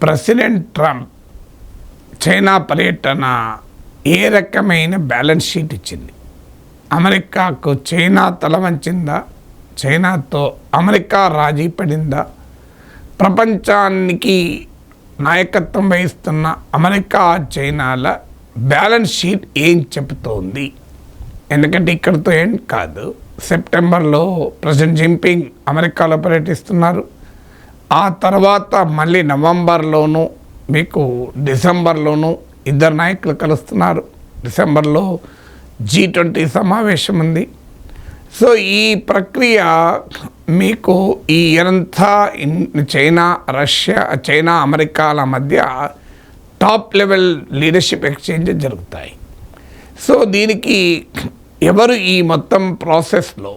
President Trump China పర్యటన ఏ రకమైన balance sheet ఇచ్చింది? అమెరికాకు చైనా తల వంచిందా? చైనాతో అమెరికా రాజీ పడిందా? ప్రపంచానికి నాయకత్వం వహిస్తున్న అమెరికా చైనాల బ్యాలెన్స్ షీట్ ఏం చెబుతోంది? ఎందుకంటే ఇక్కడితో ఏం కాదు. సెప్టెంబర్లో ప్రెసిడెంట్ జిన్పింగ్ అమెరికాలో పర్యటిస్తున్నారు. ఆ తర్వాత మళ్ళీ నవంబర్లోనూ మీకు డిసెంబర్లోనూ ఇద్దరు నాయకులు కలుస్తున్నారు. డిసెంబర్లో G20 సమావేశం ఉంది. సో ఈ ప్రక్రియ మీకు ఈ అంతా చైనా అమెరికాల మధ్య టాప్ లెవెల్ లీడర్షిప్ ఎక్స్చేంజ్ జరుగుతాయి. సో దీనికి ఎవరు ఈ మొత్తం ప్రాసెస్లో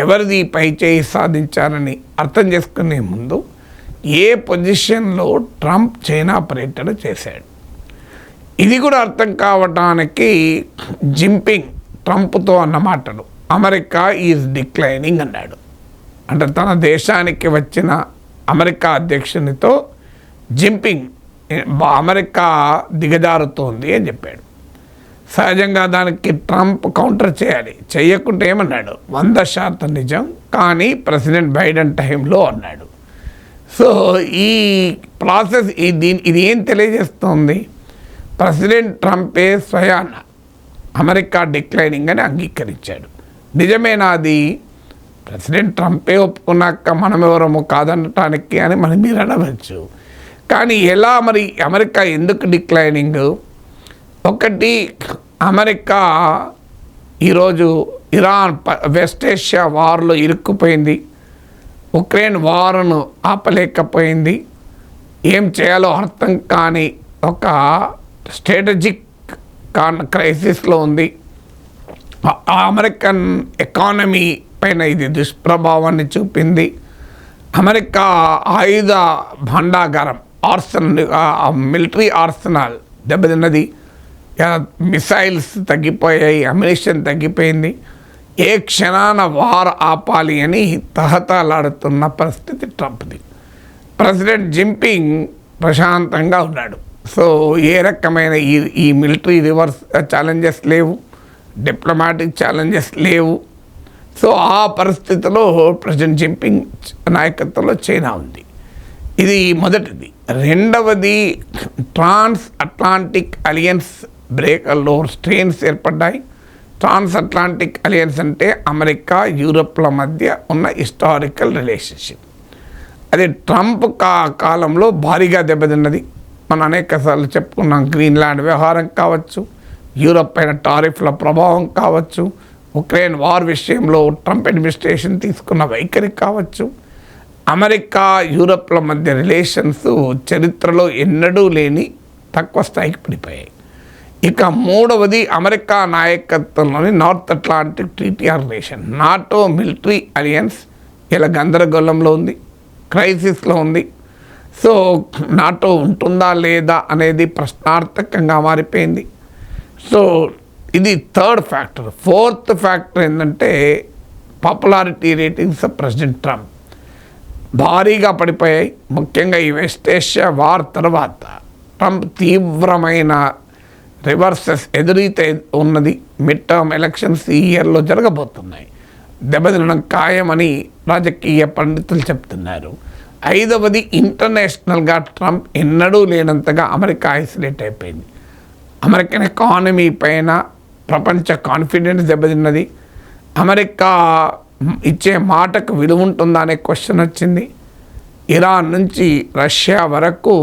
ఎవరిది పై చేయి సాధించారని అర్థం చేసుకునే ముందు ఏ పొజిషన్లో ట్రంప్ చైనా పర్యటన చేశాడు ఇది కూడా అర్థం కావడానికి జిన్పింగ్ ట్రంప్తో అన్న మాటలు అమెరికా ఈజ్ డిక్లైనింగ్ అన్నాడు. అంటే తన దేశానికి వచ్చిన అమెరికా అధ్యక్షునితో జిన్పింగ్ అమెరికా దిగజారుతోంది అని చెప్పాడు. సహజంగా దానికి ట్రంప్ కౌంటర్ చేయాలి. చేయకుంటే ఏమన్నాడు? 100% నిజం, కానీ ప్రెసిడెంట్ బైడెన్ టైంలో అన్నాడు. సో ఈ ప్రాసెస్ ఇది ఏం తెలియజేస్తుంది? ప్రెసిడెంట్ ట్రంపే స్వయాన అమెరికా డిక్లైనింగ్ అని అంగీకరించాడు. నిజమేనా అది? ప్రెసిడెంట్ ట్రంపే ఒప్పుకున్నాక మనం ఎవరము కాదనటానికి అని మనం మీరు అనవచ్చు. కానీ ఎలా మరి అమెరికా ఎందుకు డిక్లైనింగ్? ఒకటి, అమెరికా ఈరోజు ఇరాన్ వెస్ట్ ఏషియా వార్లో ఇరుక్కుపోయింది. ఉక్రెయిన్ వార్ను ఆపలేకపోయింది. ఏం చేయాలో అర్థం కాని ఒక స్ట్రాటజిక్ క్రైసిస్లో ఉంది. అమెరికన్ ఎకానమీ పైన ఇది దుష్ప్రభావాన్ని చూపింది. అమెరికా ఆయుధ భాండాగారం మిలిటరీ ఆర్సనల్ దెబ్బతిన్నది. మిసైల్స్ తగ్గిపోయాయి, అమ్యునిషన్ తగ్గిపోయింది. ఏ క్షణాన వార్ ఆపాలి అని తహతలాడుతున్న పరిస్థితి ట్రంప్ది. ప్రెసిడెంట్ జిన్పింగ్ ప్రశాంతంగా ఉన్నాడు. సో ఏ రకమైన ఈ మిలిటరీ రివర్స్ ఛాలెంజెస్ లేవు, డిప్లొమాటిక్ ఛాలెంజెస్ లేవు. సో ఆ పరిస్థితిలో ప్రెసిడెంట్ జిన్పింగ్ నాయకత్వంలో చైనా ఉంది. ఇది మొదటిది. రెండవది, ట్రాన్స్ అట్లాంటిక్ అలియన్స్ బ్రేక్లో స్ట్రెయిన్స్ ఏర్పడ్డాయి. ట్రాన్స్ అట్లాంటిక్ అలియన్స్ అంటే అమెరికా యూరప్ల మధ్య ఉన్న హిస్టారికల్ రిలేషన్షిప్. అది ట్రంప్ కాలంలో భారీగా దెబ్బతిన్నది. మనం అనేకసార్లు చెప్పుకున్నాం. గ్రీన్లాండ్ వ్యవహారం కావచ్చు, యూరప్ పైన టారిఫ్ల ప్రభావం కావచ్చు, ఉక్రెయిన్ వార్ విషయంలో ట్రంప్ అడ్మినిస్ట్రేషన్ తీసుకున్న వైఖరి కావచ్చు. అమెరికా యూరప్ల మధ్య రిలేషన్స్ చరిత్రలో ఎన్నడూ లేని తక్కువ స్థాయికి పడిపోయాయి. ఇక మూడవది, అమెరికా నాయకత్వంలోని North Atlantic Treaty Organization NATO military alliance ఇలా గందరగోళంలో ఉంది, క్రైసిస్లో ఉంది. సో నాటో ఉంటుందా లేదా అనేది ప్రశ్నార్థకంగా మారిపోయింది. సో ఇది థర్డ్ ఫ్యాక్టర్. ఫోర్త్ ఫ్యాక్టర్ ఏంటంటే popularity ratings of president Trump భారీగా పడిపోయాయి. ముఖ్యంగా ఈ వెస్ట్ ఏషియా వార్ తర్వాత ట్రంప్ తీవ్రమైన రివర్సెస్ ఎదురైతే ఉన్నది. మిడ్ టర్మ్ ఎలక్షన్స్ ఈ ఇయర్లో జరగబోతున్నాయి. దెబ్బతినడం ఖాయమని రాజకీయ పండితులు చెప్తున్నారు. ఐదవది, ఇంటర్నేషనల్గా ట్రంప్ ఎన్నడూ లేనంతగా అమెరికా ఐసోలేట్ అయిపోయింది. అమెరికన్ ఎకానమీ పైన ప్రపంచ కాన్ఫిడెన్స్ దెబ్బతిన్నది. అమెరికా ఇచ్చే మాటకు విలువ ఉంటుందా అనే క్వశ్చన్ వచ్చింది. ఇరాన్ నుంచి రష్యా వరకు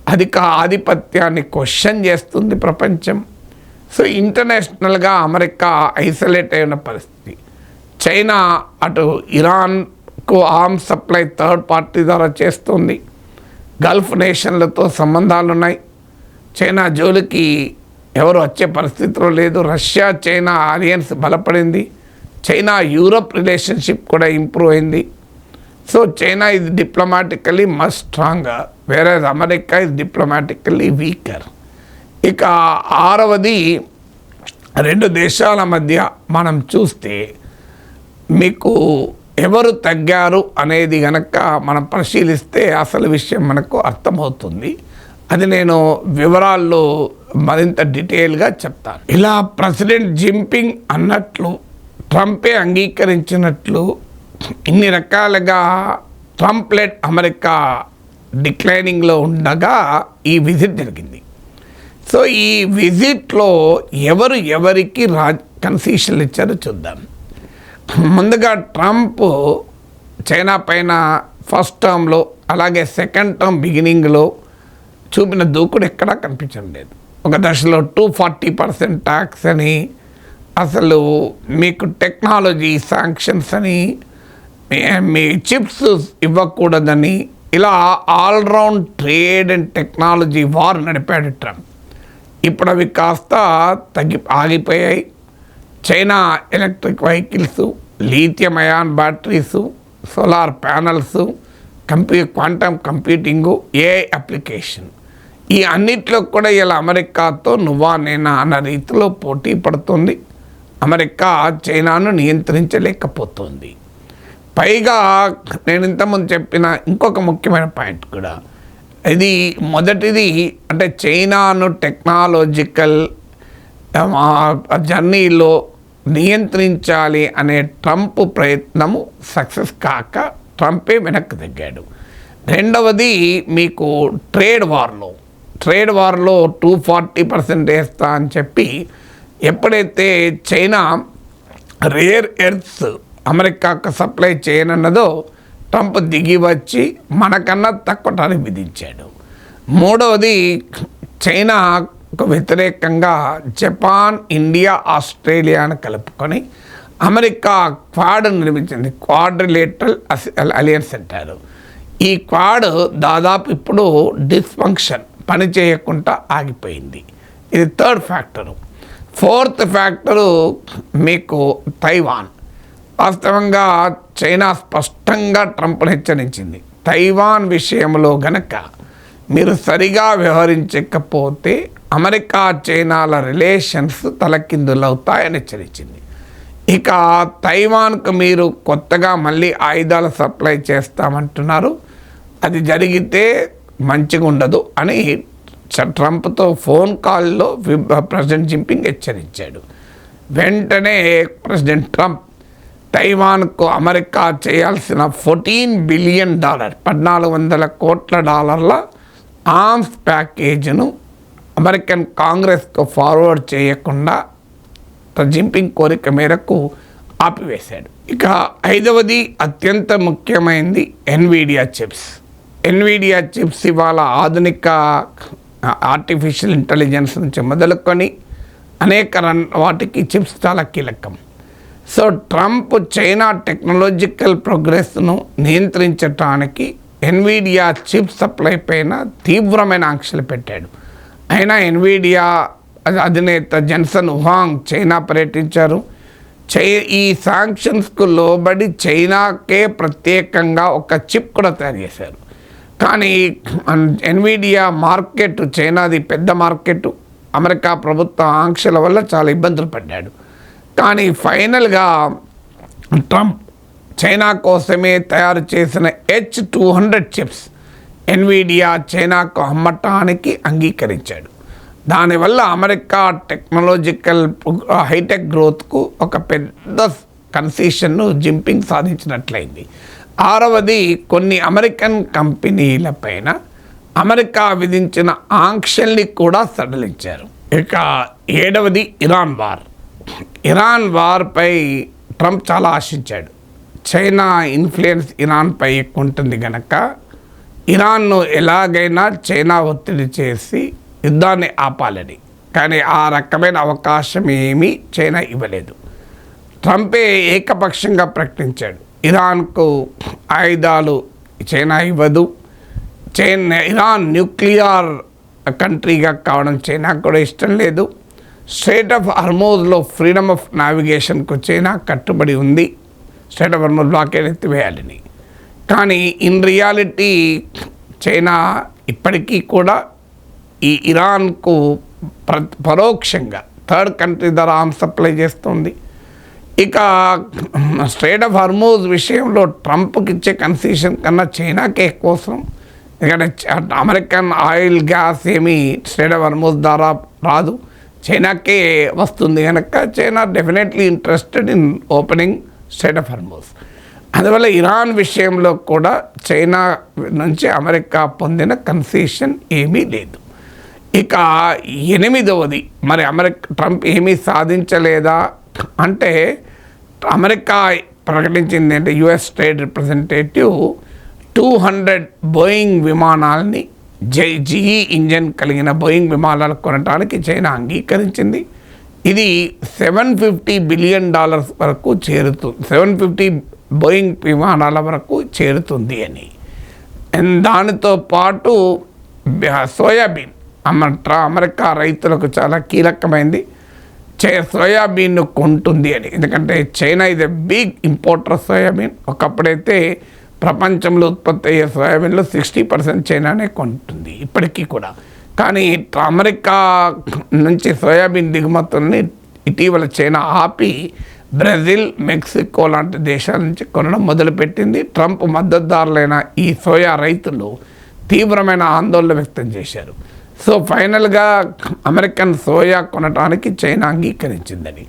అమెరికా ఆధిపత్యాన్ని క్వశ్చన్ చేస్తుంది ప్రపంచం. సో ఇంటర్నేషనల్గా అమెరికా ఐసోలేట్ అయిన పరిస్థితి. చైనా అటు ఇరాన్కు ఆర్మ్స్ సప్లై థర్డ్ పార్టీ ద్వారా చేస్తుంది. గల్ఫ్ నేషన్లతో సంబంధాలు ఉన్నాయి. చైనా జోలికి ఎవరు వచ్చే పరిస్థితిలో లేదు. రష్యా చైనా అలియన్స్ బలపడింది. చైనా యూరప్ రిలేషన్షిప్ కూడా ఇంప్రూవ్ అయింది. సో చైనా ఇది diplomatically much stronger, whereas America ఇది డిప్లొమాటికల్లీ వీకర్. ఇక ఆరవది, రెండు దేశాల మధ్య మనం చూస్తే మీకు ఎవరు తగ్గారు అనేది గనక మనం పరిశీలిస్తే అసలు విషయం మనకు అర్థమవుతుంది. అది నేను వివరాల్లో మరింత డీటెయిల్గా చెప్తాను. ఇలా ప్రెసిడెంట్ జిన్పింగ్ అన్నట్లు ట్రంపే అంగీకరించినట్లు ఇన్ని రకాలుగా ట్రంప్ లెడ్ అమెరికా డిక్లైనింగ్లో ఉండగా ఈ విజిట్ జరిగింది. సో ఈ విజిట్లో ఎవరికి కన్సెషన్లు ఇచ్చారో చూద్దాం. ముందుగా ట్రంప్ చైనా పైన ఫస్ట్ టర్మ్లో అలాగే సెకండ్ టర్మ్ బిగినింగ్లో చూపిన దూకుడు ఎక్కడా కనిపించడం లేదు. ఒక దశలో 240% ట్యాక్స్ అని, అసలు మీకు టెక్నాలజీ శాంక్షన్స్ అని, మీ చిప్స్ ఇవ్వకూడదని, ఇలా all round trade and technology war నడిపాడు ట్రంప్. ఇప్పుడు అవి కాస్త ఆగిపోయాయి. China electric vehicles, lithium ion batteries, solar panels, quantum computing, AI application, ఈ అన్నిట్లో కూడా ఇలా అమెరికాతో నువ్వా నేనా అన్న రీతిలో పోటీ పడుతుంది. అమెరికా చైనాను నియంత్రించలేకపోతుంది. పైగా నేను ఇంతకుముందు చెప్పిన ఇంకొక ముఖ్యమైన పాయింట్ కూడా, ఇది మొదటిది అంటే చైనాను టెక్నాలజికల్ జర్నీలో నియంత్రించాలి అనే ట్రంప్ ప్రయత్నము సక్సెస్ కాక ట్రంపే వెనక్కి తగ్గాడు. రెండవది మీకు ట్రేడ్ వార్లో 240% వేస్తా అని చెప్పి ఎప్పుడైతే చైనా రేర్ ఎర్త్స్ అమెరికాకు సప్లై చేయనన్నదో ట్రంప్ దిగి వచ్చి మనకన్నా తక్కువ టారిఫ్ విధించాడు. మూడవది చైనాకు వ్యతిరేకంగా జపాన్, ఇండియా, ఆస్ట్రేలియాను కలుపుకొని అమెరికా క్వాడ్ నిర్మించింది. క్వాడ్రిలేటరల్ అలియన్స్ అంటారు. ఈ క్వాడ్ దాదాపు ఇప్పుడు డిస్ఫంక్షన్, పని చేయకుండా ఆగిపోయింది. ఇది థర్డ్ ఫ్యాక్టరు. ఫోర్త్ ఫ్యాక్టరు మీకు తైవాన్. వాస్తవంగా చైనా స్పష్టంగా ట్రంప్ను హెచ్చరించింది, తైవాన్ విషయంలో గనక మీరు సరిగా వ్యవహరించకపోతే అమెరికా చైనాల రిలేషన్స్ తలకిందులవుతాయని హెచ్చరించింది. ఇక తైవాన్కు మీరు కొత్తగా మళ్ళీ ఆయుధాలు సప్లై చేస్తామంటున్నారు, అది జరిగితే మంచిగా ఉండదు అని ట్రంప్తో ఫోన్ కాల్లో ప్రెసిడెంట్ జిన్పింగ్ హెచ్చరించాడు. వెంటనే ప్రెసిడెంట్ ట్రంప్ తైవాన్కు అమెరికా చేయాల్సిన $14 బిలియన్ $1,400 కోట్ల ఆర్మ్స్ ప్యాకేజీను అమెరికన్ కాంగ్రెస్కు ఫార్వర్డ్ చేయకుండా జిన్పింగ్ కోరిక మేరకు ఆపివేశాడు. ఇక ఐదవది అత్యంత ముఖ్యమైనది ఎన్విడియా చిప్స్ ఇవాళ ఆధునిక ఆర్టిఫిషియల్ ఇంటెలిజెన్స్ నుంచి మొదలుకొని అనేక వాటికి చిప్స్ చాలా కీలకం. సో ట్రంప్ చైనా టెక్నాలజికల్ ప్రోగ్రెస్ను నియంత్రించడానికి ఎన్విడియా చిప్ సప్లై పైన తీవ్రమైన ఆంక్షలు పెట్టాడు. అయినా ఎన్విడియా అధినేత జెన్సన్ హువాంగ్ చైనా పర్యటించారు. ఈ శాంక్షన్స్కు లోబడి చైనాకే ప్రత్యేకంగా ఒక చిప్ కూడా తయారు చేశారు. కానీ ఎన్విడియా మార్కెట్, చైనాది పెద్ద మార్కెట్, అమెరికా ప్రభుత్వ ఆంక్షల వల్ల చాలా ఇబ్బందులు పడ్డాడు. కానీ ఫైనల్గా ట్రంప్ చైనా కోసమే తయారు చేసిన H200 చిప్స్ ఎన్విడియా చైనాకు అమ్మటానికి అంగీకరించాడు. దానివల్ల అమెరికా టెక్నాలజికల్ హైటెక్ గ్రోత్కు ఒక పెద్ద కన్సెషన్ను జిన్పింగ్ సాధించినట్లయింది. ఆరవది ఈ అమెరికన్ కంపెనీలపైన అమెరికా విధించిన ఆంక్షల్ని కూడా సడలించారు. ఇక ఏడవది ఇరాన్ వార్పై ట్రంప్ చాలా ఆశించాడు. చైనా ఇన్ఫ్లుయెన్స్ ఇరాన్పై ఎక్కువ ఉంటుంది కనుక ఇరాన్ను ఎలాగైనా చైనా ఒత్తిడి చేసి యుద్ధాన్ని ఆపాలని. కానీ ఆ రకమైన అవకాశం ఏమీ చైనా ఇవ్వలేదు. ట్రంపే ఏకపక్షంగా ప్రకటించాడు, ఇరాన్కు ఆయుధాలు చైనా ఇవ్వదు, ఇరాన్ న్యూక్లియర్ కంట్రీగా కావడం చైనాకు కూడా ఇష్టం లేదు, స్ట్రైట్ ఆఫ్ హార్మోజ్లో ఫ్రీడమ్ ఆఫ్ నావిగేషన్కు చైనా కట్టుబడి ఉంది, స్ట్రైట్ ఆఫ్ హార్మోజ్ బ్లాకేడ్ ఎత్తివేయాలని. కానీ ఇన్ రియాలిటీ చైనా ఇప్పటికీ కూడా ఈ ఇరాన్కు పరోక్షంగా థర్డ్ కంట్రీ ద్వారా ఆర్మ్స్ సప్లై చేస్తుంది. ఇక స్ట్రైట్ ఆఫ్ హార్మూజ్ విషయంలో ట్రంప్కి ఇచ్చే కన్సెషన్ కన్నా చైనాకే ఎక్కువ అవసరం. ఎందుకంటే అమెరికన్ ఆయిల్ గ్యాస్ ఏమీ స్ట్రైట్ ఆఫ్ హార్మూజ్ ద్వారా రాదు, చైనాకే వస్తుంది కనుక China definitely interested in opening straight of Hormuz. అందువల్ల ఇరాన్ విషయంలో కూడా చైనా నుంచి అమెరికా పొందిన కన్సెషన్ ఏమీ లేదు. ఇక 8వది, మరి ట్రంప్ ఏమీ సాధించలేదా అంటే, అమెరికా ప్రకటించింది అంటే యుఎస్ ట్రేడ్ రిప్రజెంటేటివ్ 200 బోయింగ్ విమానాలని జీఈ ఇంజన్ కలిగిన బోయింగ్ విమానాలు కొనడానికి చైనా అంగీకరించింది. ఇది $750 బిలియన్ వరకు చేరుతుంది, 750 బోయింగ్ విమానాల వరకు చేరుతుంది అని. దానితో పాటు సోయాబీన్ అమెరికా రైతులకు చాలా కీలకమైంది, సోయాబీన్ కొంటుంది అని. ఎందుకంటే చైనా ఇది బిగ్ ఇంపోర్టర్ సోయాబీన్. ఒకప్పుడైతే ప్రపంచంలో ఉత్పత్తి అయ్యే సోయాబీన్లో 60% చైనానే కొంటుంది ఇప్పటికీ కూడా. కానీ అమెరికా నుంచి సోయాబీన్ దిగుమతుల్ని ఇటీవల చైనా ఆపి బ్రెజిల్, మెక్సికో లాంటి దేశాల నుంచి కొనడం మొదలుపెట్టింది. ట్రంప్ మద్దతుదారులైన ఈ సోయా రైతులు తీవ్రమైన ఆందోళన వ్యక్తం చేశారు. సో ఫైనల్గా అమెరికన్ సోయా కొనడానికి చైనా అంగీకరించిందని.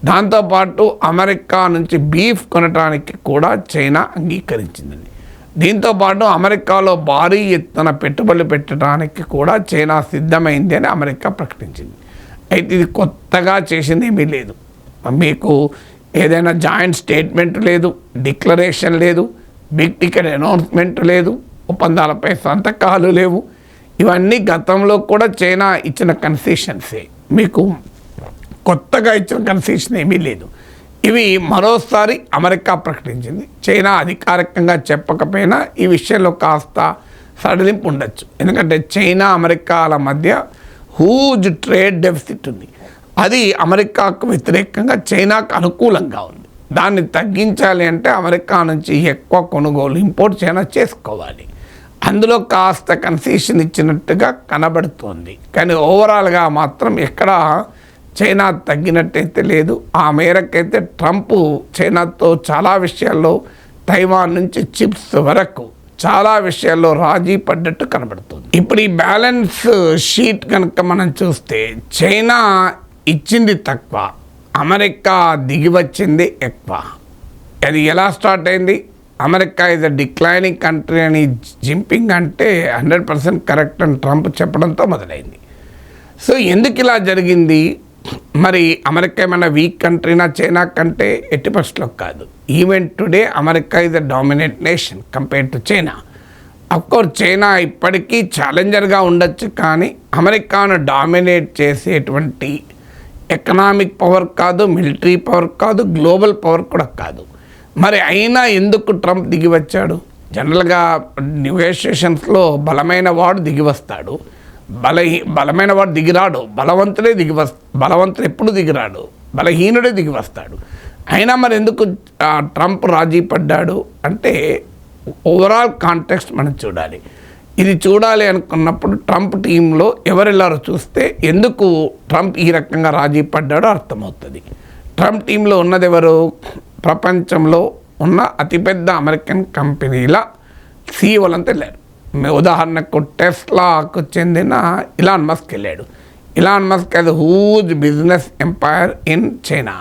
దాంతోపాటు అమెరికా నుంచి బీఫ్ కొనడానికి కూడా చైనా అంగీకరించిందని. దీంతోపాటు అమెరికాలో భారీ ఎత్తున పెట్టుబడులు పెట్టడానికి కూడా చైనా సిద్ధమైంది అని అమెరికా ప్రకటించింది. అయితే ఇది కొత్తగా చేసింది ఏమీ లేదు. మీకు ఏదైనా జాయింట్ స్టేట్మెంట్ లేదు, డిక్లరేషన్ లేదు, బిగ్ టికెట్ అనౌన్స్మెంట్ లేదు, ఒప్పందాలపై సంతకాలు లేవు. ఇవన్నీ గతంలో కూడా చైనా ఇచ్చిన కన్సెషన్సే, మీకు కొత్తగా ఇచ్చిన కన్సెషన్ ఏమీ లేదు. ఇవి మరోసారి అమెరికా ప్రకటించింది. చైనా అధికారికంగా చెప్పకపోయినా ఈ విషయంలో కాస్త సడలింపు ఉండొచ్చు. ఎందుకంటే చైనా అమెరికాల మధ్య హ్యూజ్ ట్రేడ్ డెఫిసిట్ ఉంది. అది అమెరికాకు వ్యతిరేకంగా చైనాకు అనుకూలంగా ఉంది. దాన్ని తగ్గించాలి అంటే అమెరికా నుంచి ఎక్కువ కొనుగోలు ఇంపోర్ట్ చైనా చేసుకోవాలి. అందులో కాస్త కన్సెషన్ ఇచ్చినట్టుగా కనబడుతోంది. కానీ ఓవరాల్గా మాత్రం ఎక్కడ చైనా తగ్గినట్టయితే లేదు. ఆ మేరకైతే ట్రంప్ చైనాతో చాలా విషయాల్లో, తైవాన్ నుంచి చిప్స్ వరకు చాలా విషయాల్లో రాజీ పడ్డట్టు కనబడుతుంది. ఇప్పుడు ఈ బ్యాలెన్స్ షీట్ కనుక మనం చూస్తే చైనా ఇచ్చింది తక్కువ, అమెరికా దిగి వచ్చింది ఎక్కువ. అది ఎలా స్టార్ట్ అయింది? America is a declining country అని జింపింగ్ అంటే 100% కరెక్ట్ అని ట్రంప్ చెప్పడంతో మొదలైంది. సో ఎందుకు ఇలా జరిగింది? మరి అమెరికా ఏమైనా వీక్ కంట్రీనా చైనా కంటే? ఎట్టి పరిస్థితుల్లో కాదు. Even today America is a dominate nation compared to China. Of course China ఇప్పటికీ ఛాలెంజర్గా ఉండొచ్చు, కానీ అమెరికాను డామినేట్ చేసేటువంటి ఎకనామిక్ పవర్ కాదు, మిలిటరీ పవర్ కాదు, గ్లోబల్ పవర్ కూడా కాదు. మరి అయినా ఎందుకు ట్రంప్ దిగి వచ్చాడు? జనరల్గా నెగోషియేషన్స్లో బలమైన వాడు దిగి వస్తాడు, బలమైన వాడు దిగిరాడు, బలవంతుడు ఎప్పుడు దిగిరాడు, బలహీనుడే దిగి వస్తాడు. అయినా మరి ఎందుకు ట్రంప్ రాజీ పడ్డాడు అంటే ఓవరాల్ కాంటెక్స్ట్ మనం చూడాలి. ఇది చూడాలి అనుకున్నప్పుడు ట్రంప్ టీంలో ఎవరెళ్ళారో చూస్తే ఎందుకు ట్రంప్ ఈ రకంగా రాజీ పడ్డాడో అర్థమవుతుంది. ట్రంప్ టీంలో ఉన్నది ఎవరు? ప్రపంచంలో ఉన్న అతిపెద్ద అమెరికన్ కంపెనీల సీఈఓలంతా వెళ్ళారు. ఉదాహరణకు టెస్లాకు చెందిన ఇలాన్ మస్క్ వెళ్ళాడు. Elon Musk has huge business empire in China.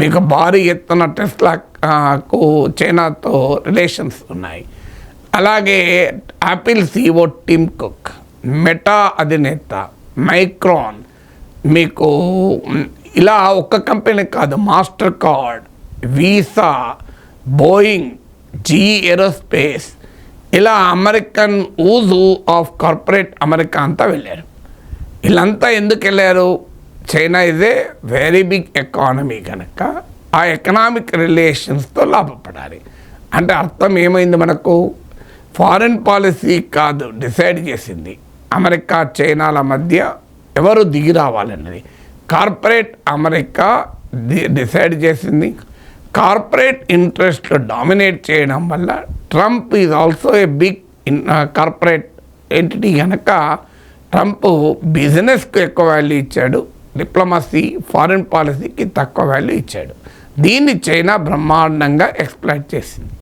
మీకు భారీ ఎత్తున టెస్లాకు చైనాతో రిలేషన్స్ ఉన్నాయి. అలాగే Apple CEO Tim Cook, Meta అధినేత మైక్రాన్, మీకు ఇలా ఒక్క కంపెనీ కాదు, Mastercard, Visa, Boeing, GE aerospace, ఇలా American who's of corporate America అంతా వెళ్ళారు. వీళ్ళంతా ఎందుకు వెళ్ళారు? China is a very big economy కనుక ఆ ఎకనామిక్ రిలేషన్స్తో లాభపడాలి. అంటే అర్థం ఏమైంది మనకు? ఫారిన్ పాలసీ కాదు డిసైడ్ చేసింది అమెరికా చైనాల మధ్య ఎవరు దిగి రావాలన్నది. కార్పొరేట్ అమెరికా డిసైడ్ చేసింది. కార్పొరేట్ ఇంట్రెస్ట్లు డామినేట్ చేయడం వల్ల Trump is also a big corporate entity కనుక ట్రంప్ బిజినెస్కు ఎక్కువ వాల్యూ ఇచ్చాడు, డిప్లొమసీ, ఫారిన్ పాలసీకి తక్కువ వాల్యూ ఇచ్చాడు. దీన్ని చైనా బ్రహ్మాండంగా ఎక్స్ప్లాయిట్ చేసింది.